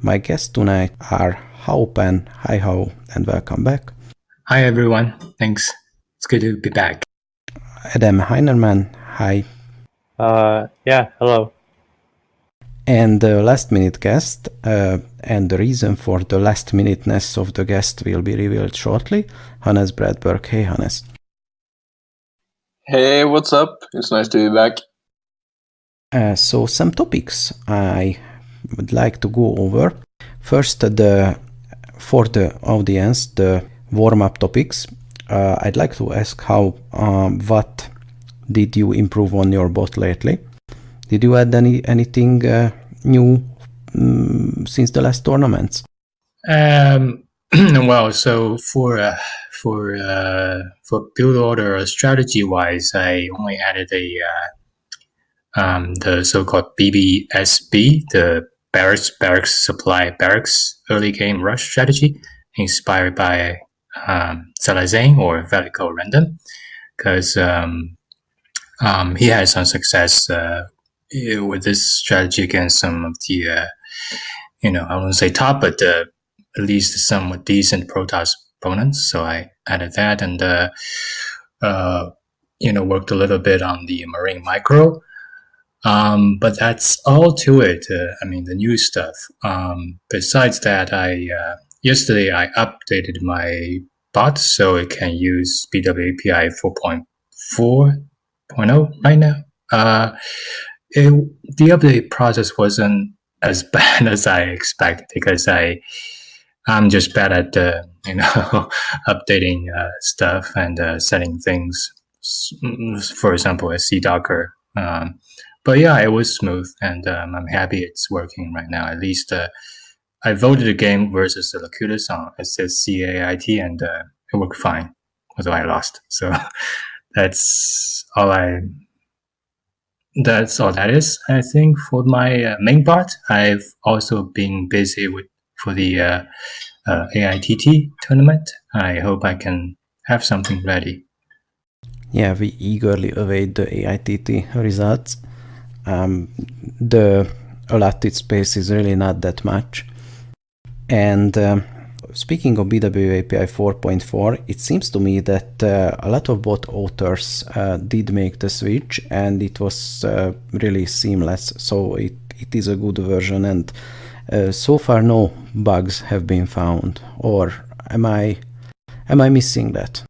My guests tonight are Hao Pan. Hi Hao, and welcome back. Hi everyone, thanks. It's good to be back. Adam Heinermann. Hi. Yeah, hello. And the last minute guest, and the reason for the last minuteness of the guest will be revealed shortly. Hannes Bredberg. Hey Hannes. Hey, what's up? It's nice to be back. So some topics I would like to go over. First, for the audience, the warm-up topics. I'd like to ask how, what did you improve on your bot lately? Did you add anything new since the last tournaments? Well, so for build order strategy wise, I only added the so-called BBSB, the barracks supply barracks early game rush strategy, inspired by Salazar or Velico Random, because he had some success with this strategy against some of the I wouldn't say top, but at least some decent Protoss opponents. So I added that and worked a little bit on the Marine Micro. But that's all to it. The new stuff. Besides that, yesterday I updated my bot so it can use BWAPI 4.4.0 right now. The update process wasn't as bad as I expected because I'm just bad at updating stuff and setting things. For example, a CDocker. But yeah, it was smooth, and I'm happy it's working right now. At least I voted a game versus the Locutus on SSCAIT, and it worked fine, although I lost. So that's all that is, I think, for my main part. I've also been busy for the AITT tournament. I hope I can have something ready. Yeah, we eagerly await the AITT results. The allotted space is really not that much. And speaking of BWAPI 4.4, it seems to me that a lot of bot authors did make the switch, and it was really seamless. So it is a good version, and so far no bugs have been found. Or am I missing that?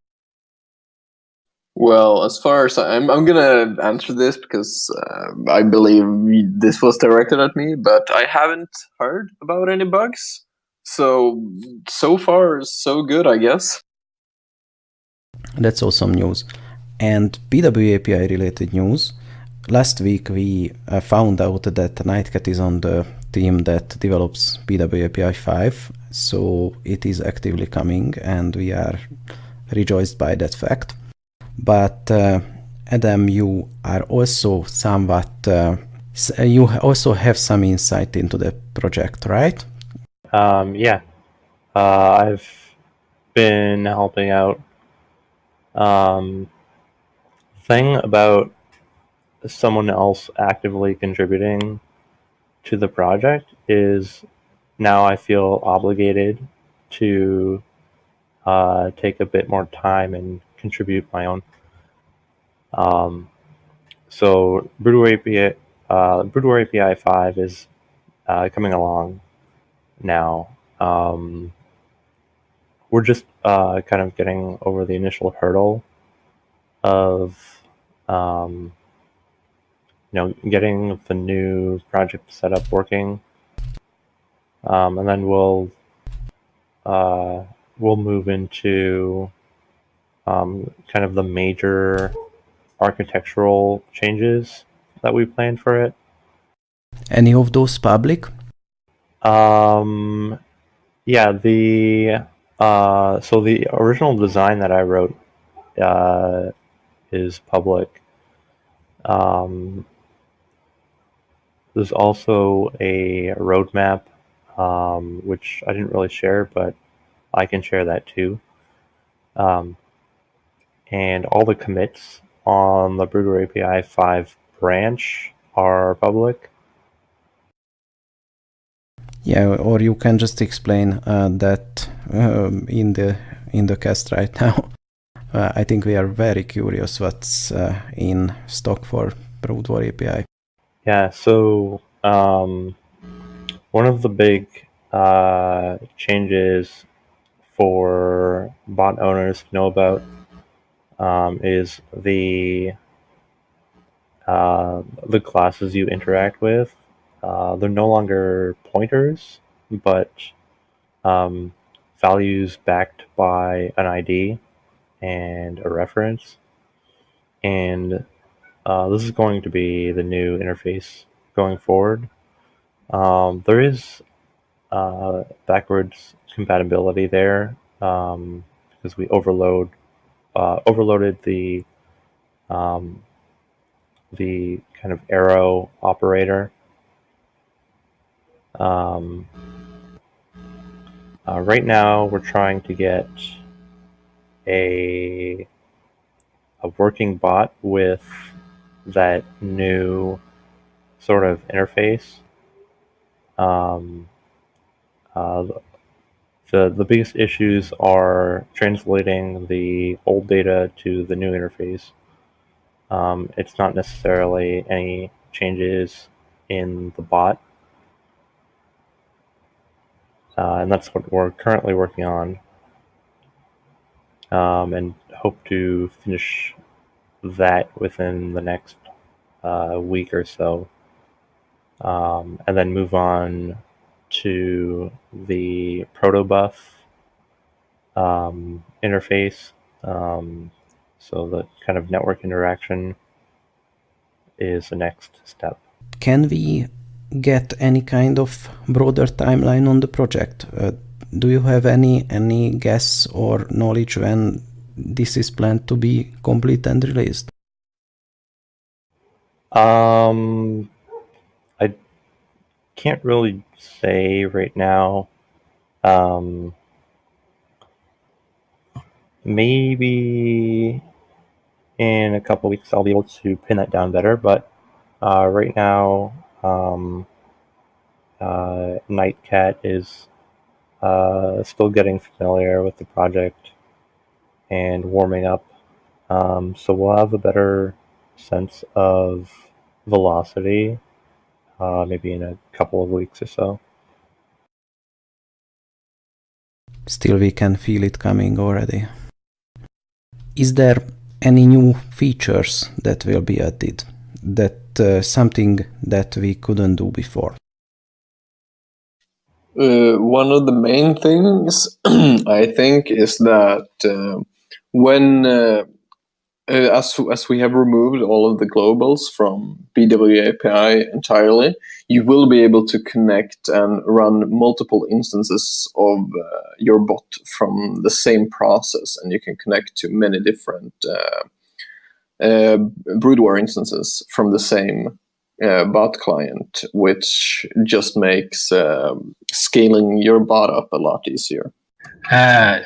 Well, as far as I'm gonna answer this because I believe this was directed at me, but I haven't heard about any bugs. So far, so good, I guess. That's awesome news. And BWAPI related news. Last week we found out that Nightcat is on the team that develops BWAPI 5, so it is actively coming, and we are rejoiced by that fact. But Adam, you are also somewhat, you also have some insight into the project, right? Yeah. I've been helping out. Thing about someone else actively contributing to the project is now I feel obligated to take a bit more time and contribute my own. So Broodware API 5 is coming along now. We're just kind of getting over the initial hurdle of getting the new project setup working, and then we'll move into kind of the major architectural changes that we planned for it. Any of those public? Yeah, so the original design that I wrote is public. There's also a roadmap, which I didn't really share, but I can share that too. And all the commits on the Broodware API 5 branch are public. Yeah, or you can just explain that in the cast right now. I think we are very curious what's in stock for Broodwar API. Yeah, so one of the big changes for bot owners to know about is the classes you interact with. They're no longer pointers, but values backed by an ID and a reference. And this is going to be the new interface going forward. There is backwards compatibility there because we overloaded the kind of arrow operator. Right now, we're trying to get a working bot with that new sort of interface. The biggest issues are translating the old data to the new interface. It's not necessarily any changes in the bot, and that's what we're currently working on, and hope to finish that within the next week or so, and then move on to the protobuf interface. So the kind of network interaction is the next step. Can we get any kind of broader timeline on the project? Do you have any guess or knowledge when this is planned to be complete and released? I can't really say right now. Maybe in a couple weeks I'll be able to pin that down better, but right now Nightcat is still getting familiar with the project and warming up, so we'll have a better sense of velocity maybe in a couple of weeks or so. Still, we can feel it coming already. Is there any new features that will be added? That something that we couldn't do before? One of the main things I think is that when as we have removed all of the globals from BWAPI entirely, you will be able to connect and run multiple instances of your bot from the same process, and you can connect to many different Broodwar instances from the same bot client, which just makes scaling your bot up a lot easier. I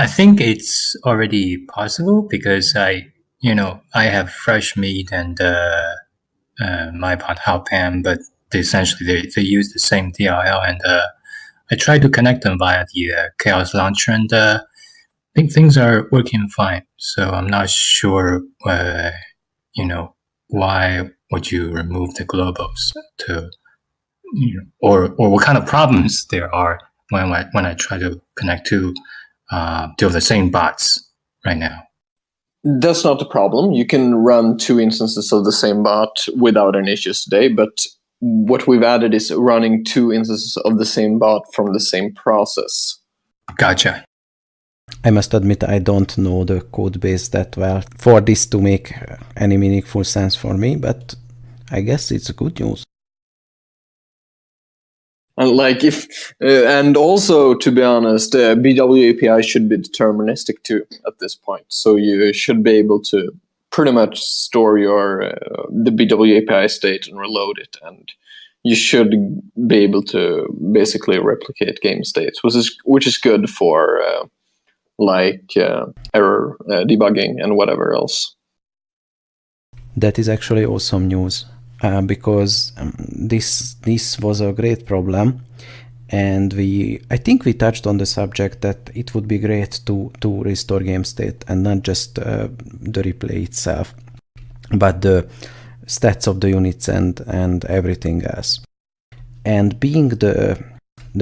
think it's already possible because I have fresh meat and my bot Hao Pan, but essentially they use the same DLL, and I tried to connect them via the Chaos Launcher, and I think things are working fine. So I'm not sure, why would you remove the globals to, or what kind of problems there are when I try to connect to the same bots right now. That's not the problem. You can run two instances of the same bot without any issues today, but what we've added is running two instances of the same bot from the same process. Gotcha. I must admit I don't know the code base that well for this to make any meaningful sense for me, but I guess it's good news. And and also, to be honest, BWAPI should be deterministic too at this point. So you should be able to pretty much store your the BWAPI state and reload it, and you should be able to basically replicate game states, which is good for error debugging and whatever else. That is actually awesome news. because this was a great problem. And I think we touched on the subject that it would be great to restore game state, and not just the replay itself, but the stats of the units and everything else. And being the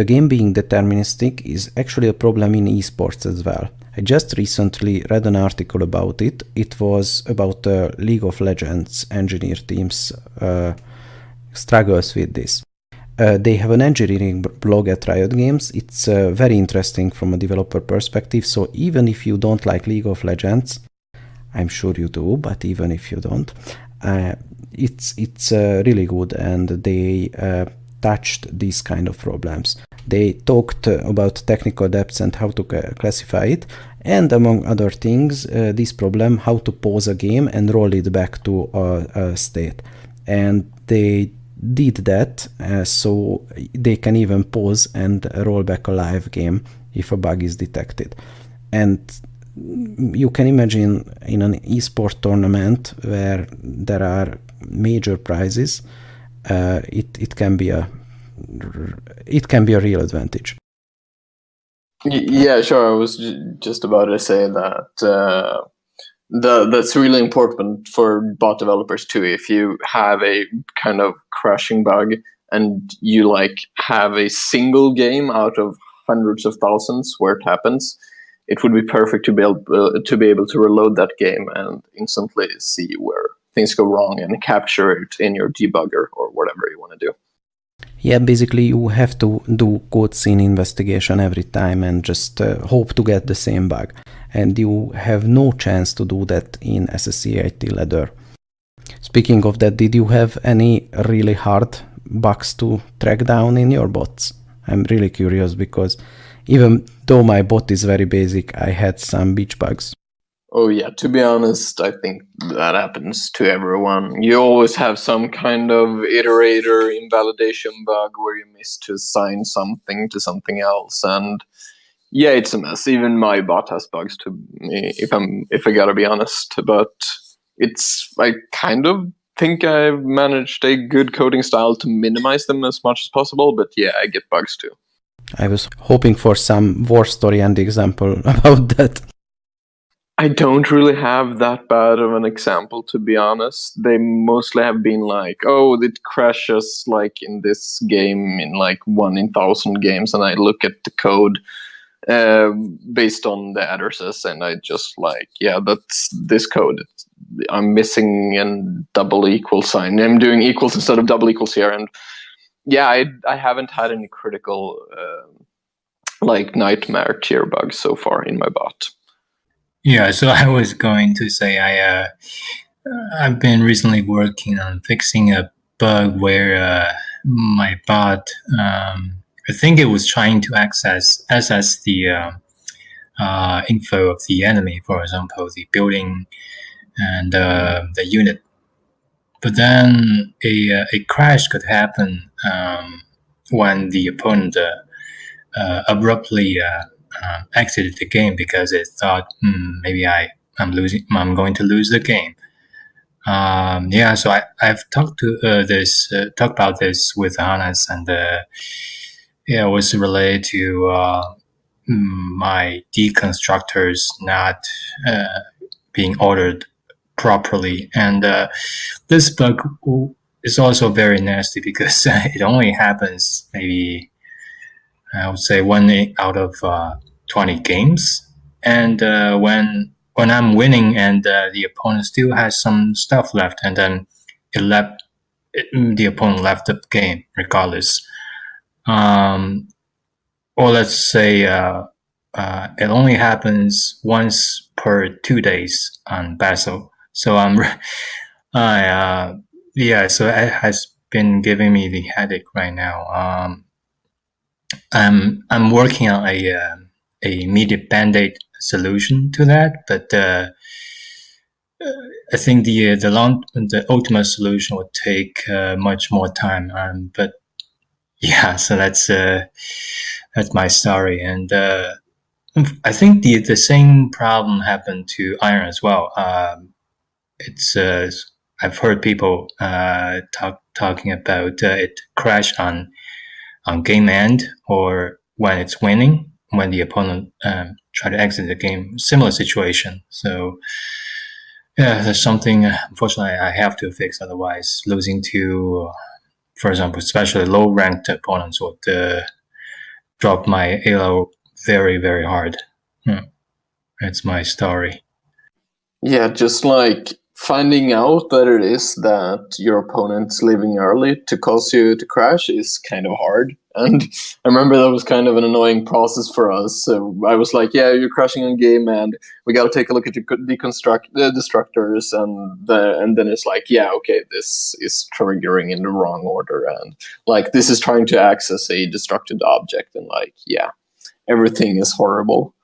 game being deterministic is actually a problem in esports as well. I just recently read an article about it. It was about League of Legends engineer teams struggles with this. They have an engineering blog at Riot Games. It's very interesting from a developer perspective. So even if you don't like League of Legends, I'm sure you do, but even if you don't, it's really good, and they touched these kind of problems. They talked about technical depths and how to classify it, and among other things, this problem, how to pause a game and roll it back to a state. And they did that, so they can even pause and roll back a live game if a bug is detected. And you can imagine in an esport tournament where there are major prizes, it can be a real advantage. Yeah, sure. I was just about to say that that's really important for bot developers too. If you have a kind of crashing bug and you have a single game out of hundreds of thousands where it happens, it would be perfect to be able to reload that game and instantly see where things go wrong and capture it in your debugger or whatever you want to do. Yeah, basically you have to do code scene investigation every time and just hope to get the same bug. And you have no chance to do that in SSCIT ladder. Speaking of that, did you have any really hard bugs to track down in your bots? I'm really curious, because even though my bot is very basic, I had some beach bugs. Oh yeah, to be honest, I think that happens to everyone. You always have some kind of iterator invalidation bug where you miss to assign something to something else, and yeah, it's a mess. Even my bot has bugs to me, if I gotta be honest. But I kind of think I've managed a good coding style to minimize them as much as possible, but yeah, I get bugs too. I was hoping for some war story and example about that. I don't really have that bad of an example, to be honest. They mostly have been it crashes in this game in 1 in 1,000 games, and I look at the code based on the addresses, and I just that's this code. I'm missing a double equal sign. I'm doing equals instead of double equals here, and yeah, I haven't had any critical nightmare tier bugs so far in my bot. Yeah, so I was going to say I've been recently working on fixing a bug where my bot, I think it was trying to access the info of the enemy, for example, the building and the unit. But then a crash could happen when the opponent abruptly exited the game because it thought maybe I'm going to lose the game. So I've talked about this with Hannes, and it was related to my deconstructors not being ordered properly, and this bug is also very nasty because it only happens maybe, I would say, 1 out of 20 games, and when I'm winning and the opponent still has some stuff left, and then the opponent left the game regardless. Or let's say it only happens once per 2 days on Basil. So so it has been giving me the headache right now. I'm working on a immediate band-aid solution to that, but I think the ultimate solution would take much more time. But yeah, so that's my story, and I think the same problem happened to Iron as well. It's I've heard people talking about it crash on game end or when it's winning, when the opponent try to exit the game. Similar situation. So yeah, that's something unfortunately I have to fix. Otherwise, losing to, for example, especially low ranked opponents would drop my elo very, very hard. That's my story. Yeah, just like finding out that it is that your opponent's leaving early to cause you to crash is kind of hard. And I remember that was kind of an annoying process for us. So I was like, yeah, you're crashing on game, and we got to take a look at your destructors. And then it's like, yeah, okay, this is triggering in the wrong order. And like, this is trying to access a destructed object. And like, yeah, everything is horrible.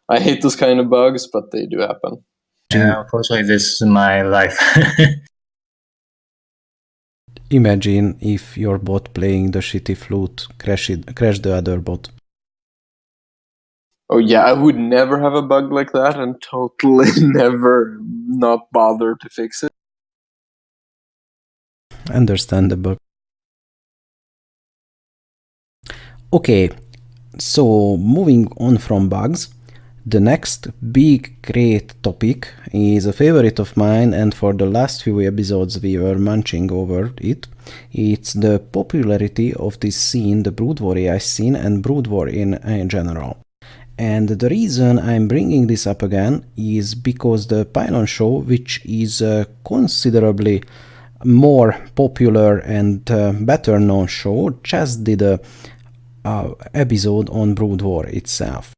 I hate those kind of bugs, but they do happen. Yeah, unfortunately, this is my life. Imagine if your bot playing the shitty flute crashed the other bot. Oh yeah, I would never have a bug like that and totally never not bother to fix it. Understandable. Okay, so moving on from bugs, the next big great topic is a favorite of mine, and for the last few episodes we were munching over it. It's the popularity of this scene, the Brood War AI scene and Brood War in general. And the reason I'm bringing this up again is because the Pylon show, which is a considerably more popular and better known show, just did a episode on Brood War itself.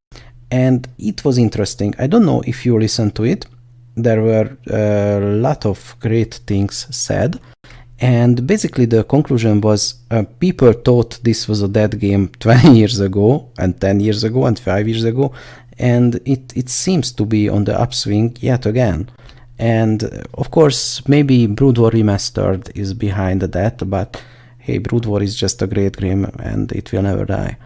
And it was interesting. I don't know if you listened to it. There were a lot of great things said. And basically the conclusion was people thought this was a dead game 20 years ago and 10 years ago and 5 years ago. And it seems to be on the upswing yet again. And of course, maybe Brood War Remastered is behind that, but hey, Brood War is just a great game and it will never die.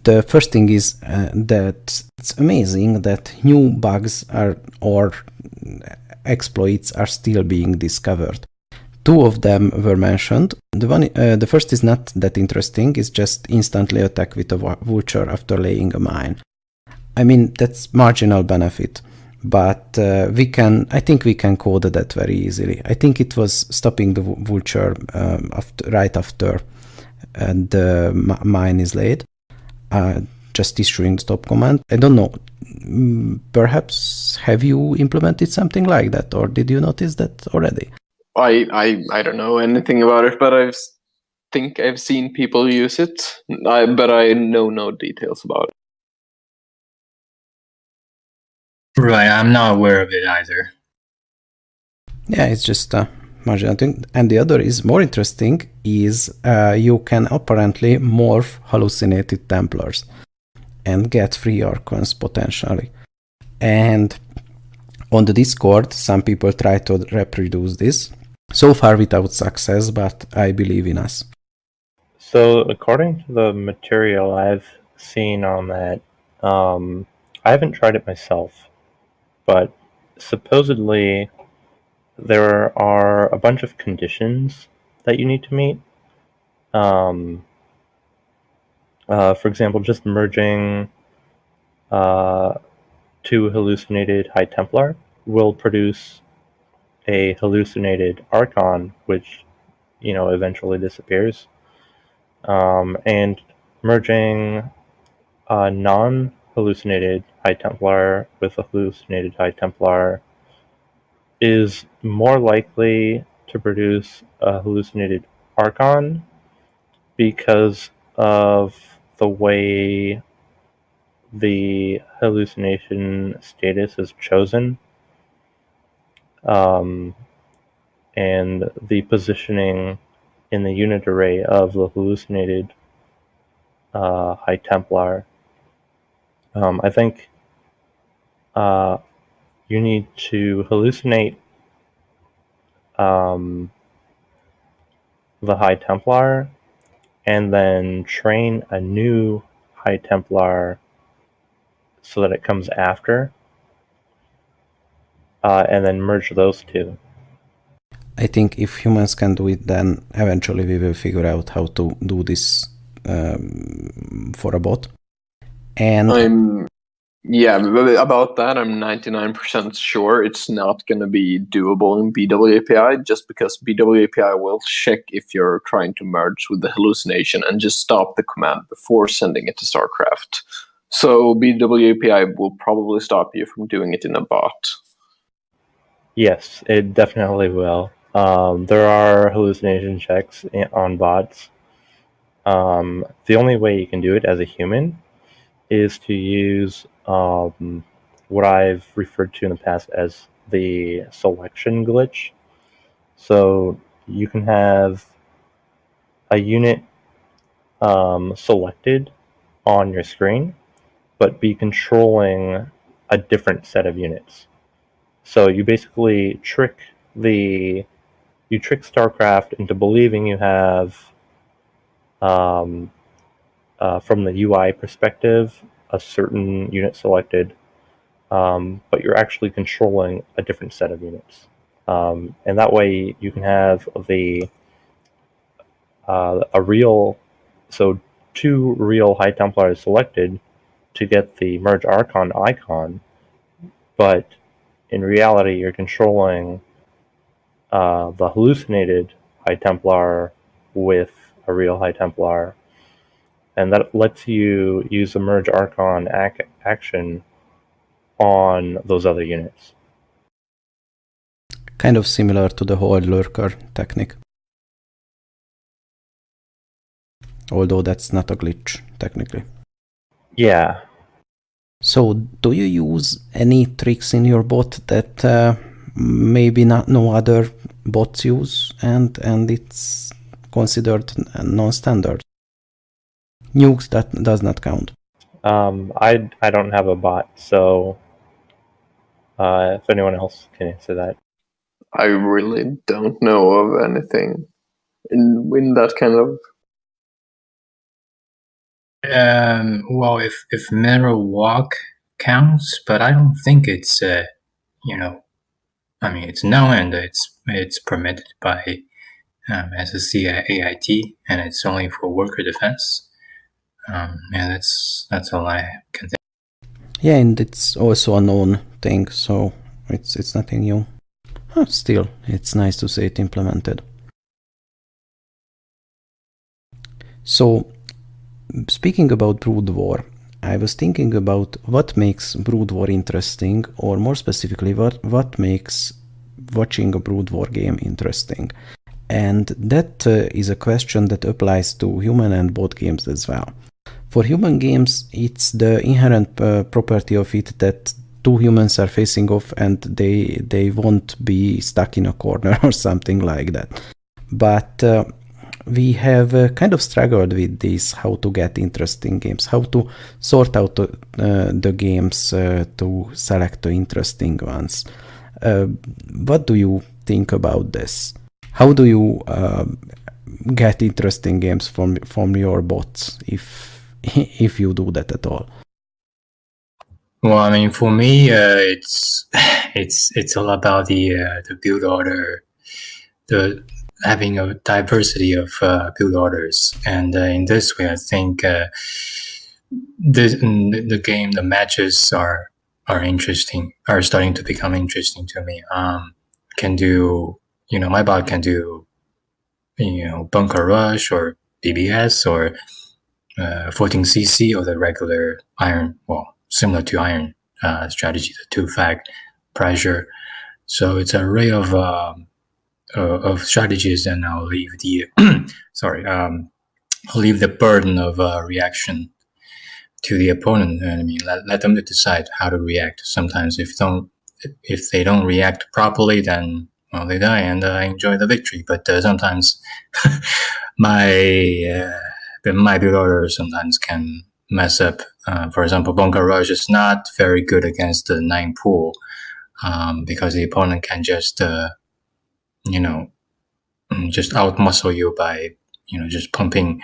The first thing is that it's amazing that new bugs or exploits are still being discovered. Two of them were mentioned. The first is not that interesting, it's just instantly attack with a vulture after laying a mine. I mean, that's marginal benefit, but I think we can code that very easily. I think it was stopping the vulture right after the mine is laid. Just issuing the stop command. I don't know. Perhaps have you implemented something like that, or did you notice that already? I don't know anything about it, but I think I've seen people use it. But I know no details about it. Right, I'm not aware of it either. Yeah, it's just marginal thing. And the other is more interesting is you can apparently morph hallucinated Templars and get free Archons potentially. And on the Discord, some people try to reproduce this. So far without success, but I believe in us. So according to the material I've seen on that, I haven't tried it myself, but supposedly there are a bunch of conditions that you need to meet. For example, just merging two hallucinated High Templar will produce a hallucinated Archon, which, eventually disappears. And merging a non-hallucinated High Templar with a hallucinated High Templar is more likely to produce a hallucinated Archon because of the way the hallucination status is chosen, and the positioning in the unit array of the hallucinated High Templar. I think you need to hallucinate the High Templar and then train a new High Templar so that it comes after, and then merge those two. I think if humans can do it, then eventually we will figure out how to do this for a bot. And about that, I'm 99% sure it's not going to be doable in BWAPI, just because BWAPI will check if you're trying to merge with the hallucination and just stop the command before sending it to StarCraft. So BWAPI will probably stop you from doing it in a bot. Yes, it definitely will. There are hallucination checks on bots. The only way you can do it as a human is to use what I've referred to in the past as the selection glitch. So you can have a unit selected on your screen, but be controlling a different set of units. So you basically trick StarCraft into believing you have, from the UI perspective, a certain unit selected, but you're actually controlling a different set of units. And that way you can have two real High Templars selected to get the Merge Archon icon, but in reality you're controlling the hallucinated High Templar with a real High Templar, and that lets you use the Merge Archon action on those other units. kind of similar to the whole lurker technique. Although that's not a glitch, technically. Yeah. So, do you use any tricks in your bot that maybe no other bots use, and it's considered non-standard? Nukes, that does not count. I don't have a bot, so if anyone else can answer that. I really don't know of anything in that kind of. Well, if Mirror Walk counts, but I don't think it's I mean, it's known and it's permitted by SSC AIT, and it's only for worker defense. Yeah, that's all I can think. Yeah, and it's also a known thing, so it's nothing new. Still, it's nice to see it implemented. So, speaking about Brood War, I was thinking about what makes Brood War interesting, or more specifically, what makes watching a Brood War game interesting. And that is a question that applies to human and bot games as well. For human games, it's the inherent property of it that two humans are facing off and they won't be stuck in a corner or something like that. But we have kind of struggled with this, how to get interesting games, how to sort out the games to select the interesting ones. What do you think about this? How do you get interesting games from your bots, if you do that at all? Well, I mean, for me, it's all about the build order, the having a diversity of build orders, and in this way, I think the game, the matches are interesting, are starting to become interesting to me. Can do, my bot can do, bunker rush or BBS or 14cc or the regular iron, well, similar to iron strategy, the 2-fag pressure. So it's an array of strategies, and I'll leave the I'll leave the burden of reaction to the opponent. And I mean, let them decide how to react. Sometimes if they don't react properly, then they die, and I enjoy the victory. But sometimes my build order sometimes can mess up. For example, Bunker Rush is not very good against the 9 pool because the opponent can just just outmuscle you by just pumping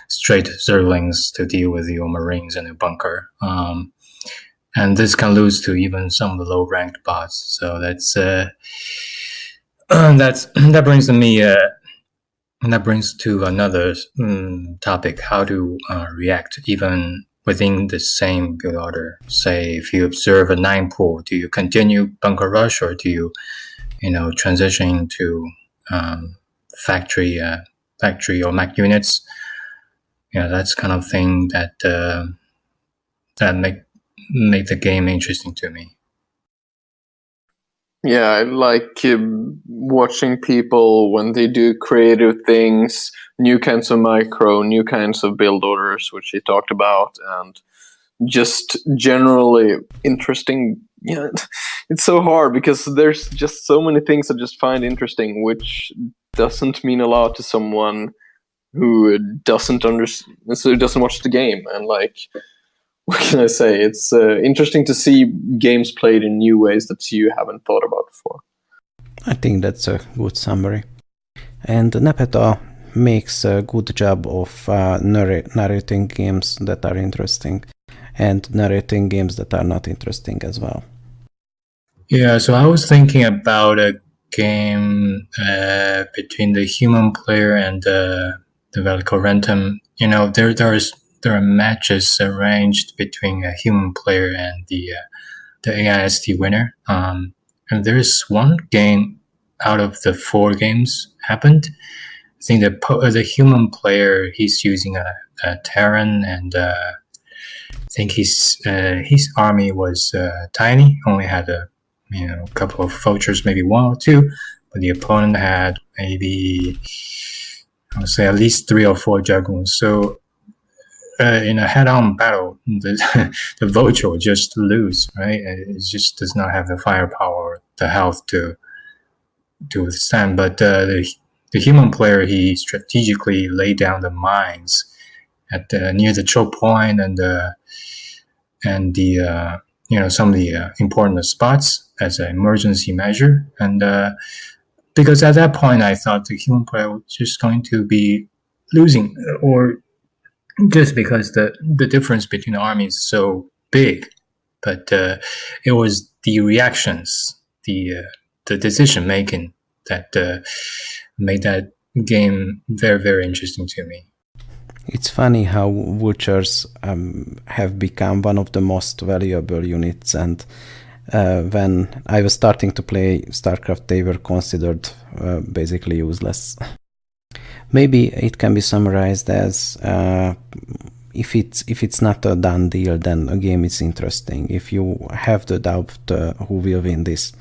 straight Zerglings to deal with your Marines in a bunker. And this can lose to even some of the low-ranked bots. So that's that brings me that brings to another topic: how to react even within the same build order. Say, if you observe a 9 pool, do you continue bunker rush, or do you transition to factory or Mac units? That's kind of thing that that make the game interesting to me. Yeah, I like watching people when they do creative things, new kinds of micro, new kinds of build orders, which he talked about, and just generally interesting. Yeah, it's so hard because there's just so many things I just find interesting, which doesn't mean a lot to someone who doesn't understand, so doesn't watch the game. And like, what can I say? It's interesting to see games played in new ways that you haven't thought about before. I think that's a good summary. And Nepeta makes a good job of narrating games that are interesting and narrating games that are not interesting as well. Yeah, so I was thinking about a game between the human player and the Velicorentum. There are matches arranged between a human player and the AIST winner. And there's one game out of the 4 games happened. I think the human player, he's using a Terran, and I think his army was tiny, only had a couple of vultures, maybe 1 or 2, but the opponent had maybe, I would say, at least 3 or 4 Dragoons. So in a head-on battle, the vulture will just lose, right? It just does not have the firepower, the health to withstand. But the human player, he strategically laid down the mines at near the choke point and some of the important spots as an emergency measure. And because at that point I thought the human player was just going to be losing, or just because the difference between the armies is so big. But it was the reactions, the decision making that made that game very, very interesting to me. It's funny how vultures have become one of the most valuable units, and when I was starting to play StarCraft, they were considered basically useless. Maybe it can be summarized as if it's not a done deal, then a game is interesting. If you have the doubt who will win this,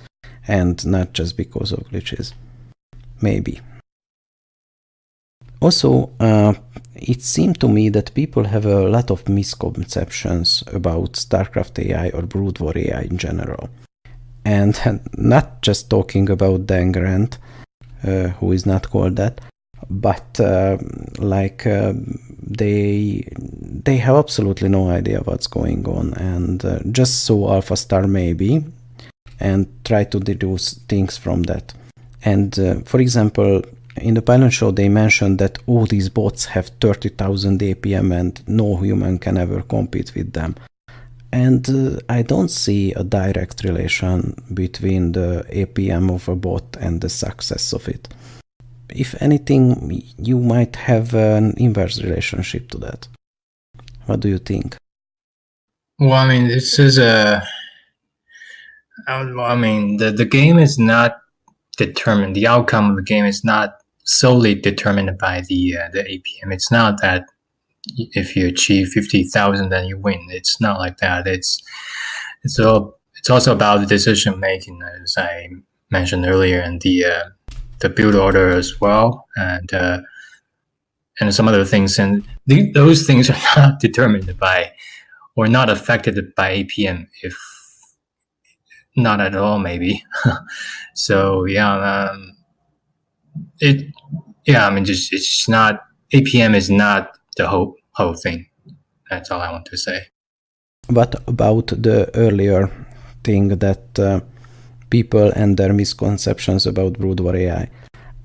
and not just because of glitches. Maybe. Also, it seemed to me that people have a lot of misconceptions about StarCraft AI or Brood War AI in general. And not just talking about Dangrant, who is not called that, but they have absolutely no idea what's going on, and just saw Alpha Star maybe, and try to deduce things from that. And for example, in the pilot show they mentioned that all these bots have 30,000 APM and no human can ever compete with them. And I don't see a direct relation between the APM of a bot and the success of it. If anything, you might have an inverse relationship to that. What do you think? Well, I mean, this is the game is not determined. The outcome of the game is not solely determined by the APM. It's not that if you achieve 50,000, then you win. It's not like that. It's also about the decision making, as I mentioned earlier, and the build order as well, and some other things. And those things are not determined by, or not affected by APM, if not at all, maybe. So yeah, it's not, APM is not the whole thing. That's all I want to say. What about the earlier thing that people and their misconceptions about Brood War AI?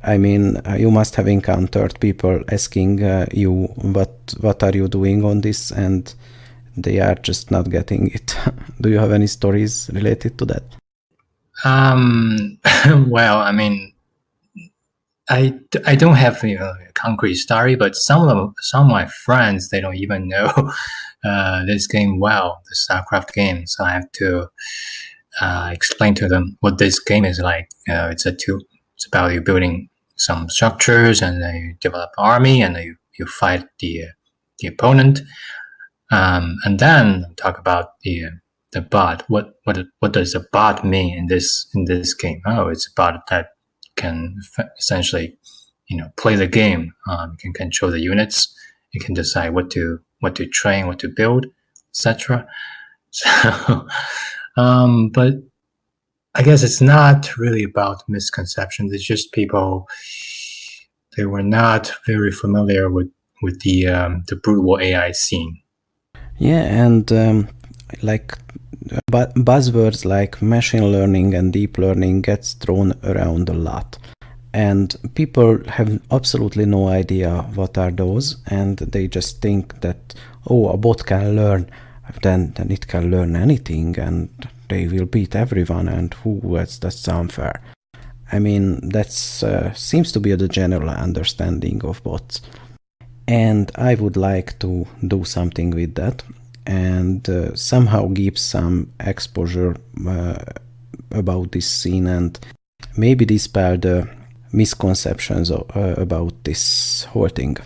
I mean, you must have encountered people asking you, what are you doing on this? And they are just not getting it. Do you have any stories related to that? Well, I mean, I don't have a concrete story, but some of my friends, they don't even know this game well, the StarCraft game. So I have to explain to them what this game is like. It's about you building some structures, and then you develop army, and then you fight the opponent, and then talk about the bot. What does a bot mean in this game? Oh, it's a bot that can essentially play the game. You can control the units. You can decide what to train, what to build, etc. So, but I guess it's not really about misconceptions. It's just people, they were not very familiar with the brutal AI scene. Yeah, and like buzzwords like machine learning and deep learning gets thrown around a lot. And people have absolutely no idea what are those, and they just think that, oh, a bot can learn, then it can learn anything, and they will beat everyone, and that's unfair. I mean, that's seems to be the general understanding of bots. And I would like to do something with that, and somehow give some exposure about this scene, and maybe dispel the misconceptions about this whole thing.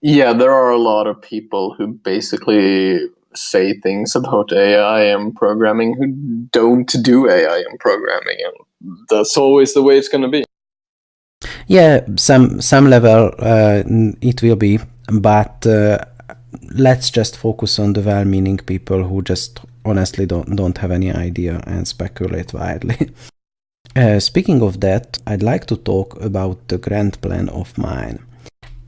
Yeah, there are a lot of people who basically say things about AI and programming who don't do AI and programming, and that's always the way it's going to be. Yeah, some level it will be, but let's just focus on the well-meaning people who just honestly don't have any idea and speculate widely. Speaking of that, I'd like to talk about the grand plan of mine,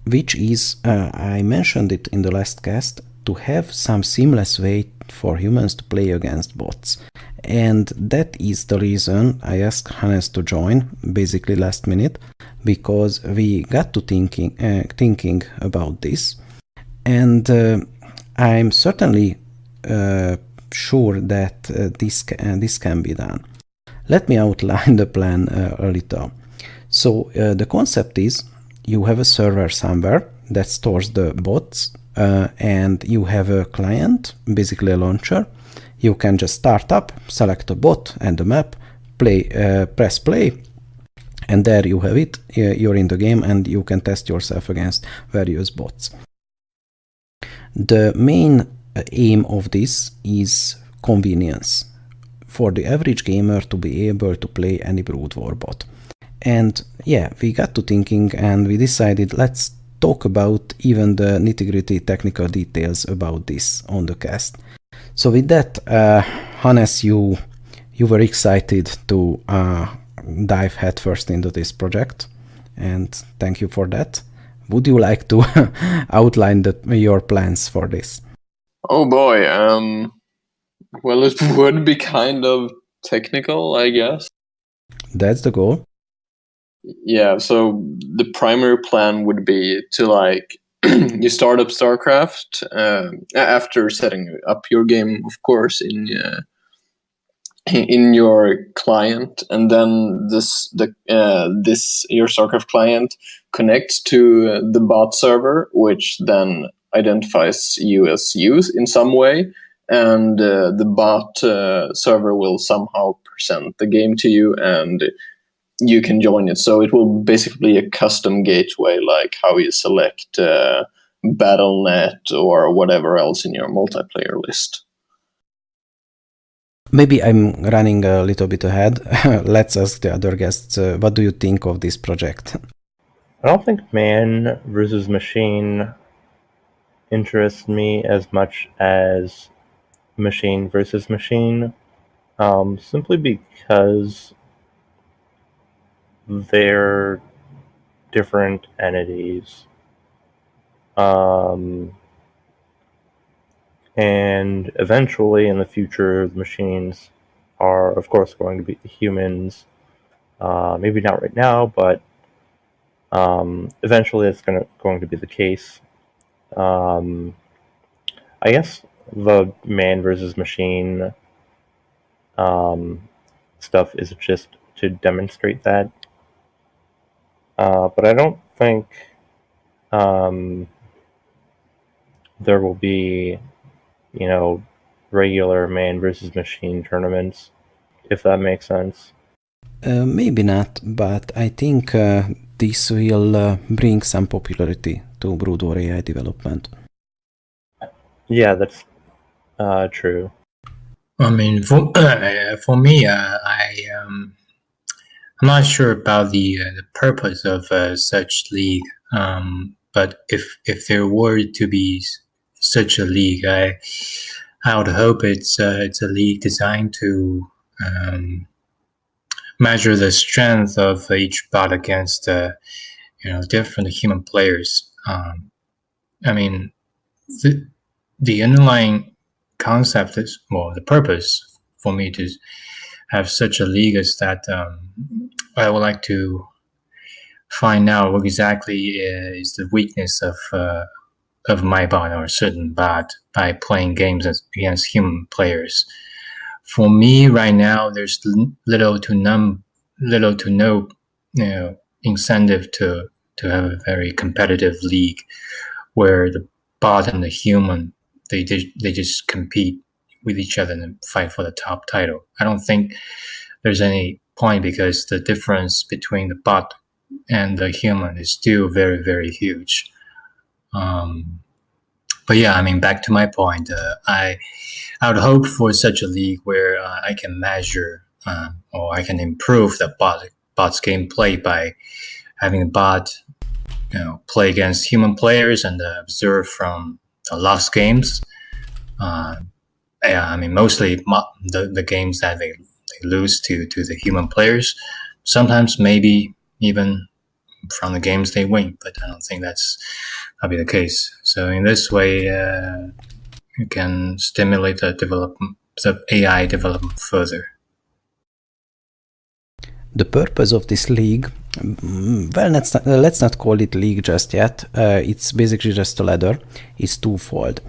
which is, I mentioned it in the last cast, to have some seamless way for humans to play against bots. And that is the reason I asked Hannes to join, basically last minute, because we got to thinking about this. And I'm certainly sure that this can be done. Let me outline the plan a little. So the concept is, you have a server somewhere that stores the bots, and you have a client, basically a launcher. You can just start up, select a bot and the map, press play, and there you have it. You're in the game, and you can test yourself against various bots. The main aim of this is convenience, for the average gamer to be able to play any brood war bot. And yeah, we got to thinking, and we decided, let's talk about even the nitty-gritty technical details about this on the cast. So with that, Hannes, you were excited to dive headfirst into this project, and thank you for that. Would you like to outline your plans for this? Oh boy, well, it would be kind of technical, I guess. That's the goal. Yeah, so the primary plan would be to you start up StarCraft after setting up your game, of course, in your client, and then your StarCraft client connects to the bot server, which then identifies you as used in some way, and the bot server will somehow present the game to you, and you can join it. So it will basically be a custom gateway, like how you select BattleNet or whatever else in your multiplayer list. Maybe I'm running a little bit ahead. Let's ask the other guests, what do you think of this project? I don't think man versus machine interests me as much as machine versus machine, simply because they're different entities. And eventually in the future, the machines are, of course, going to be humans. Maybe not right now, but eventually it's going to be the case. I guess the man versus machine stuff is just to demonstrate that. but I don't think there will be, regular man versus machine tournaments, if that makes sense. Maybe not, but I think this will bring some popularity to Brood War AI development. Yeah, that's true. I mean, for me, I'm not sure about the purpose of such league. But if there were to be such a league, I would hope it's a league designed to measure the strength of each bot against different human players. I mean, the underlying concept is, well, the purpose for me to have such a league is that I would like to find out what exactly is the weakness of my bot or a certain bot by playing games against human players. For me, right now, there's little to no incentive to have a very competitive league where the bot and the human they just compete with each other and fight for the top title. I don't think there's any point because the difference between the bot and the human is still very, very huge. But yeah, I mean, back to my point, I would hope for such a league where I can measure or I can improve the bot's gameplay by having a bot play against human players and observe from the lost games. I mean, mostly the games that they lose to the human players. Sometimes maybe even from the games they win, but I don't think that'll be the case. So in this way, you can stimulate the AI development further. The purpose of this league, well, let's not call it league just yet. It's basically just a ladder. It's twofold.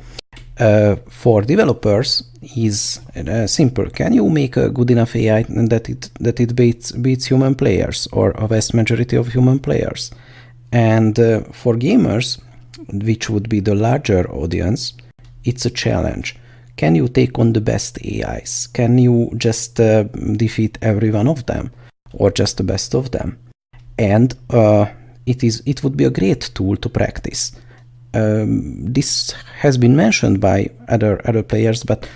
For developers, is simple. Can you make a good enough AI that it beats human players or a vast majority of human players? And for gamers, which would be the larger audience, it's a challenge. Can you take on the best AIs? Can you just defeat every one of them, or just the best of them? And it would be a great tool to practice. This has been mentioned by other players, but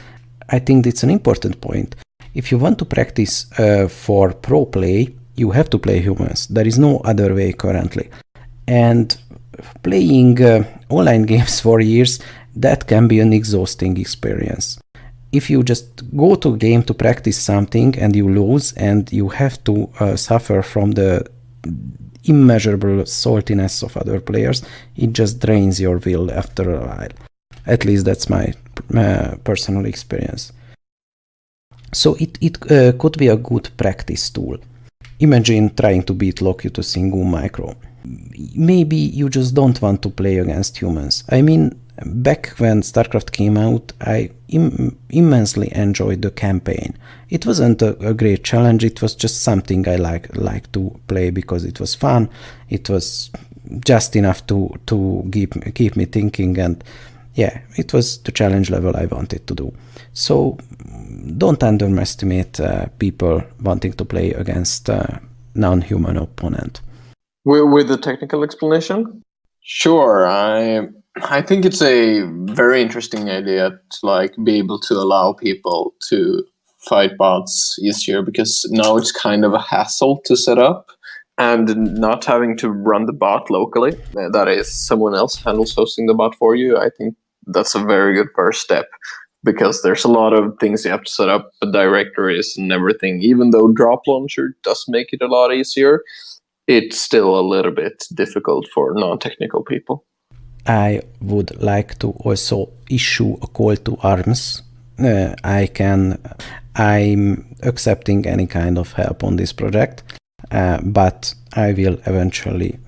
I think it's an important point. If you want to practice for pro play, you have to play humans. There is no other way currently. And playing online games for years, that can be an exhausting experience. If you just go to a game to practice something and you lose and you have to suffer from the immeasurable saltiness of other players, it just drains your will after a while. At least that's my personal experience. So it could be a good practice tool. Imagine trying to beat Locutus in Goom Micro. Maybe you just don't want to play against humans. I mean, back when StarCraft came out, I immensely enjoyed the campaign. It wasn't a great challenge, it was just something I like to play because it was fun. It was just enough to keep me thinking, and yeah, it was the challenge level I wanted to do. So don't underestimate people wanting to play against a non-human opponent. With the technical explanation? Sure, I think it's a very interesting idea to be able to allow people to fight bots easier, because now it's kind of a hassle to set up, and not having to run the bot locally, that is, someone else handles hosting the bot for you. I think that's a very good first step, because there's a lot of things you have to set up, directories and everything. Even though Drop Launcher does make it a lot easier, it's still a little bit difficult for non-technical people. I would like to also issue a call to arms. I'm accepting any kind of help on this project, but I will eventually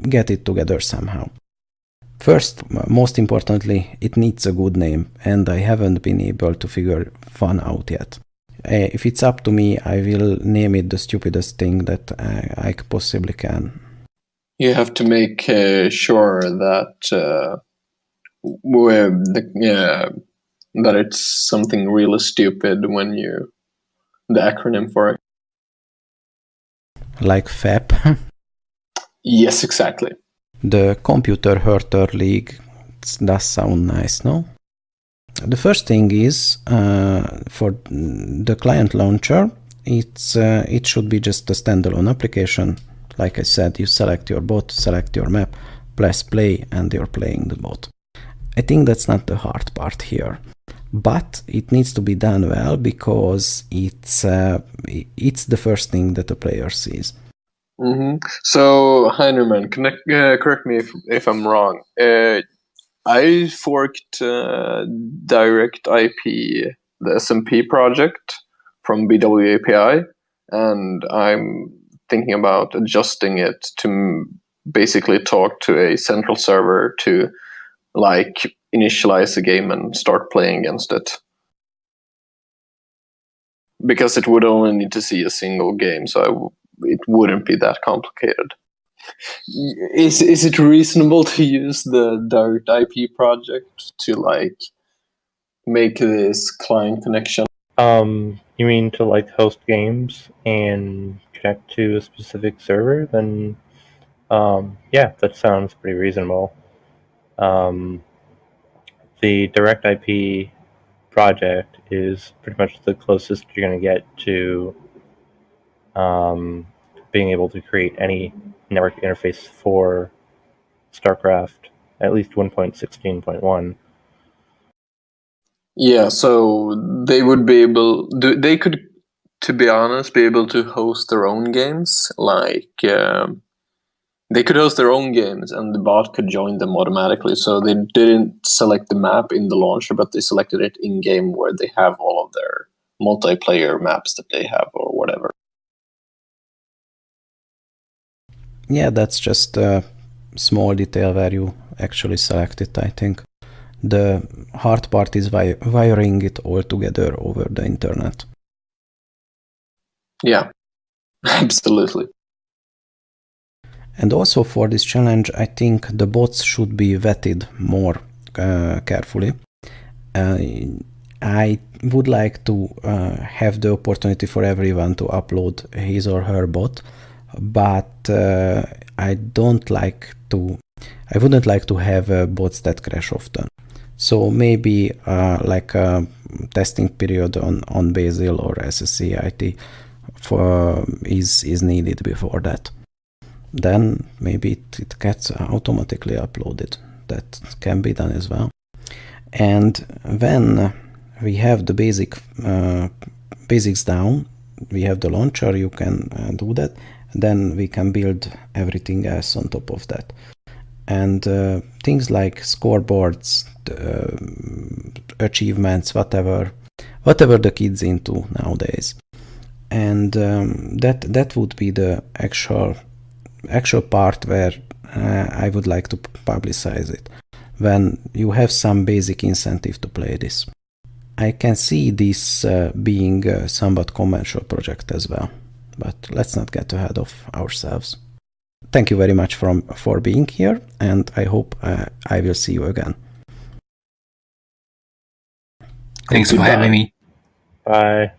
get it together somehow. First, most importantly, it needs a good name, and I haven't been able to figure one out yet. If it's up to me, I will name it the stupidest thing that I possibly can. You have to make sure that that it's something really stupid when the acronym for it. Like FAP. Yes, exactly. The Computer Hurter League does sound nice, no? The first thing is, for the client launcher, it should be just a standalone application. Like I said, you select your bot, select your map, press play, and you're playing the bot. I think that's not the hard part here, but it needs to be done well because it's the first thing that the player sees. Mm-hmm. So Heinermann, correct me if I'm wrong. I forked Direct IP, the SMP project from BWAPI, and I'm thinking about adjusting it to basically talk to a central server to like initialize the game and start playing against it. Because it would only need to see a single game, so it wouldn't be that complicated. Is it reasonable to use the Direct IP project to like make this client connection? You mean to like host games and connect to a specific server? Then, yeah, that sounds pretty reasonable. The Direct IP project is pretty much the closest you're going to get to being able to create any network interface for StarCraft, at least 1.16.1. Yeah, so they would be able. They could, to be honest, be able to host their own games. Like they could host their own games, and the bot could join them automatically. So they didn't select the map in the launcher, but they selected it in game where they have all of their multiplayer maps that they have or whatever. Yeah, that's just a small detail where you actually select it, I think. The hard part is wiring it all together over the internet. Yeah, absolutely. And also for this challenge, I think the bots should be vetted more carefully. I would like to have the opportunity for everyone to upload his or her bot, but I wouldn't like to have bots that crash often. So maybe like a testing period on Bazel or SSCIT is needed before that. Then maybe it gets automatically uploaded. That can be done as well. And when we have the basics down, we have the launcher, you can do that. Then we can build everything else on top of that. And things like scoreboards, achievements, whatever the kids into nowadays. And that would be the actual part where I would like to publicize it, when you have some basic incentive to play this. I can see this being a somewhat commercial project as well, but let's not get ahead of ourselves. Thank you very much for being here, and I hope I will see you again. Thanks for having me. Bye.